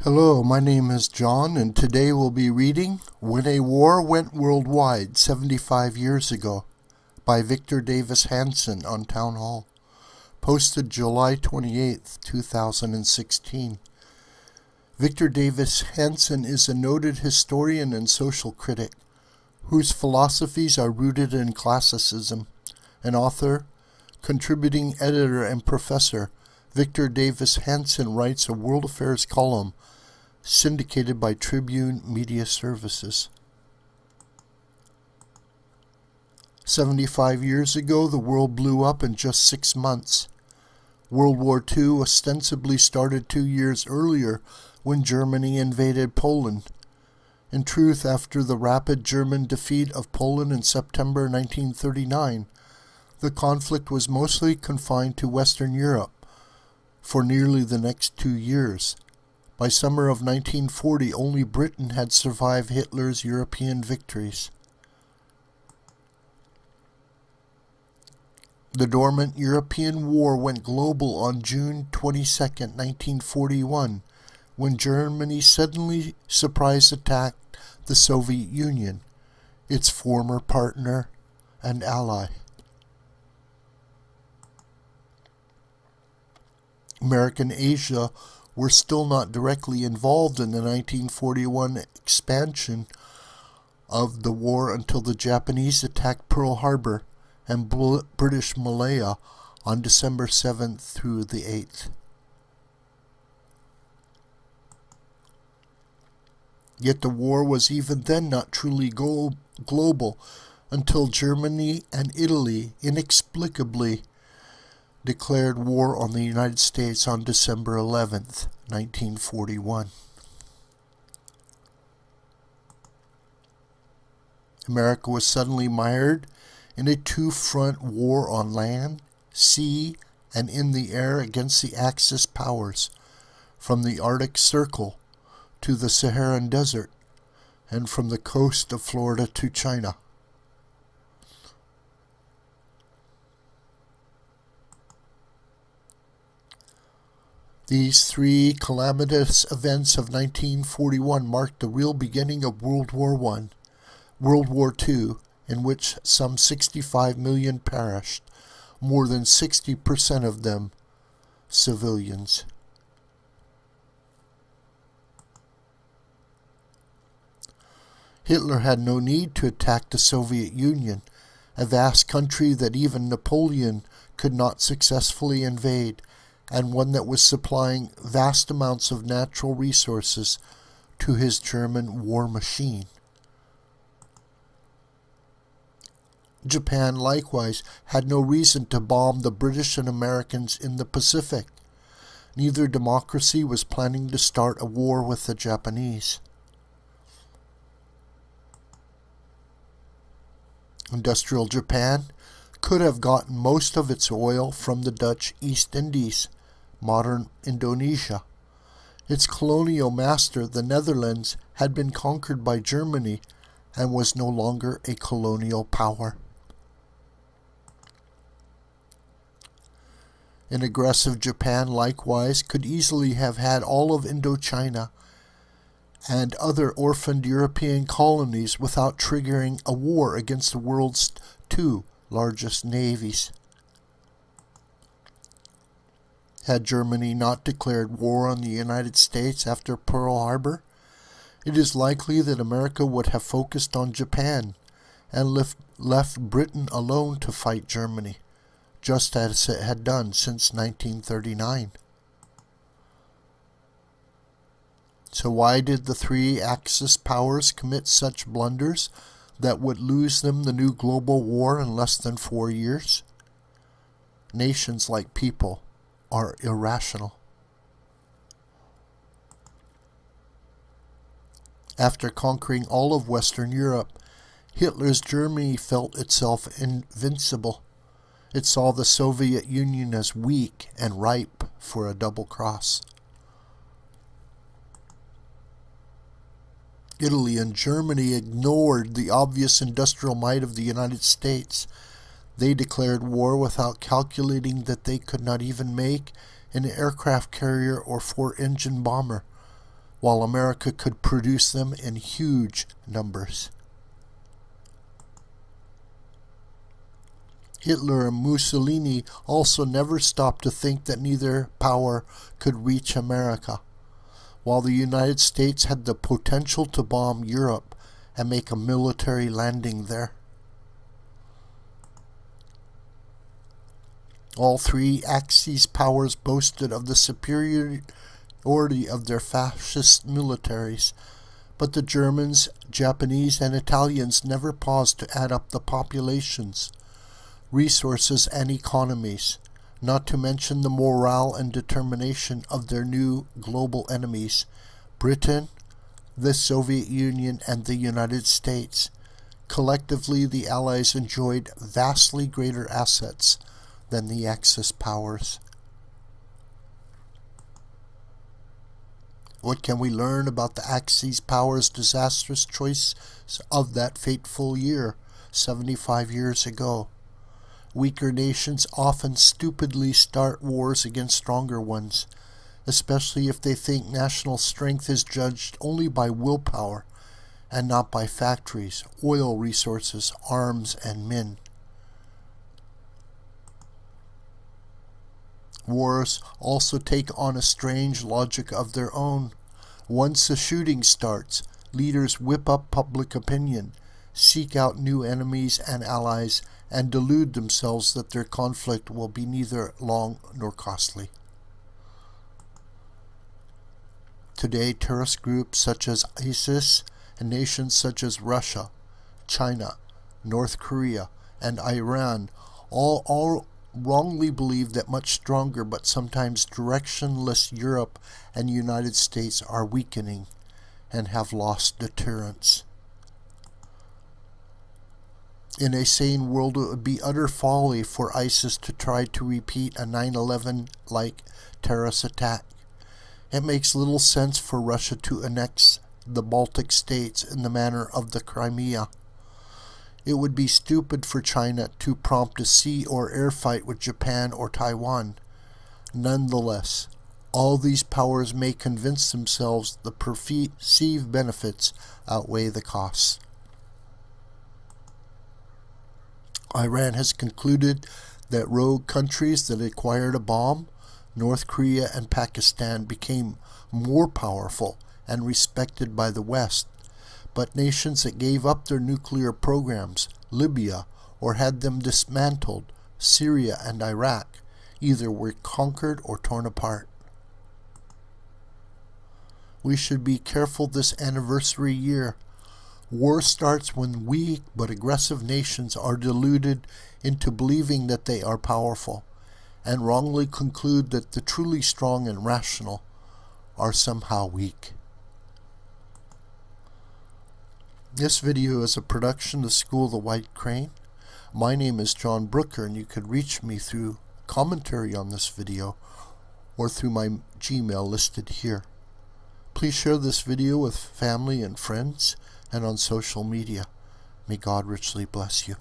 Hello, my name is John, and today we'll be reading When a War Went Worldwide 75 Years Ago by Victor Davis Hanson on Townhall, posted July 28, 2016. Victor Davis Hanson is a noted historian and social critic whose philosophies are rooted in classicism. An author, contributing editor, and professor, Victor Davis Hanson writes a world affairs column syndicated by Tribune Media Services. 75 years ago, the world blew up in just 6 months. World War II ostensibly started 2 years earlier when Germany invaded Poland. In truth, after the rapid German defeat of Poland in September 1939, the conflict was mostly confined to Western Europe for nearly the next 2 years. By summer of 1940, only Britain had survived Hitler's European victories. The dormant European war went global on June 22, 1941, when Germany suddenly surprise attacked the Soviet Union, its former partner and ally. American Asia were still not directly involved in the 1941 expansion of the war until the Japanese attacked Pearl Harbor and British Malaya on December 7th through the 8th. Yet the war was even then not truly global until Germany and Italy inexplicably declared war on the United States on December 11th, 1941. America was suddenly mired in a two-front war on land, sea, and in the air against the Axis powers, from the Arctic Circle to the Saharan Desert, and from the coast of Florida to China. These three calamitous events of 1941 marked the real beginning of World War I, World War II, in which some 65 million perished, more than 60% of them civilians. Hitler had no need to attack the Soviet Union, a vast country that even Napoleon could not successfully invade, and one that was supplying vast amounts of natural resources to his German war machine. Japan likewise had no reason to bomb the British and Americans in the Pacific. Neither democracy was planning to start a war with the Japanese. Industrial Japan could have gotten most of its oil from the Dutch East Indies, modern Indonesia. Its colonial master, the Netherlands, had been conquered by Germany and was no longer a colonial power. An aggressive Japan likewise could easily have had all of Indochina and other orphaned European colonies without triggering a war against the world's two largest navies. Had Germany not declared war on the United States after Pearl Harbor, it is likely that America would have focused on Japan and left Britain alone to fight Germany, just as it had done since 1939. So why did the three Axis powers commit such blunders that would lose them the new global war in less than 4 years? Nations, like people, are irrational. After conquering all of Western Europe, Hitler's Germany felt itself invincible. It saw the Soviet Union as weak and ripe for a double cross. Italy and Germany ignored the obvious industrial might of the United States. They declared war without calculating that they could not even make an aircraft carrier or four-engine bomber, while America could produce them in huge numbers. Hitler and Mussolini also never stopped to think that neither power could reach America, while the United States had the potential to bomb Europe and make a military landing there. All three Axis powers boasted of the superiority of their fascist militaries, but the Germans, Japanese, and Italians never paused to add up the populations, resources, and economies, not to mention the morale and determination of their new global enemies, Britain, the Soviet Union, and the United States. Collectively, the Allies enjoyed vastly greater assets than the Axis powers. What can we learn about the Axis powers' disastrous choice of that fateful year, 75 years ago? Weaker nations often stupidly start wars against stronger ones, especially if they think national strength is judged only by willpower and not by factories, oil resources, arms, and men. Wars also take on a strange logic of their own. Once a shooting starts, leaders whip up public opinion, seek out new enemies and allies, and delude themselves that their conflict will be neither long nor costly. Today, terrorist groups such as ISIS and nations such as Russia, China, North Korea, and Iran all wrongly believe that much stronger but sometimes directionless Europe and the United States are weakening and have lost deterrence. In a sane world, it would be utter folly for ISIS to try to repeat a 9/11-like terrorist attack. It makes little sense for Russia to annex the Baltic states in the manner of the Crimea. It would be stupid for China to prompt a sea or air fight with Japan or Taiwan. Nonetheless, all these powers may convince themselves the perceived benefits outweigh the costs. Iran has concluded that rogue countries that acquired a bomb, North Korea and Pakistan, became more powerful and respected by the West, but nations that gave up their nuclear programs, Libya, or had them dismantled, Syria and Iraq, either were conquered or torn apart. We should be careful this anniversary year. War starts when weak but aggressive nations are deluded into believing that they are powerful, and wrongly conclude that the truly strong and rational are somehow weak. This video is a production of the School of the White Crane. My name is John Brooker, and you could reach me through commentary on this video or through my Gmail listed here. Please share this video with family and friends and on social media. May God richly bless you.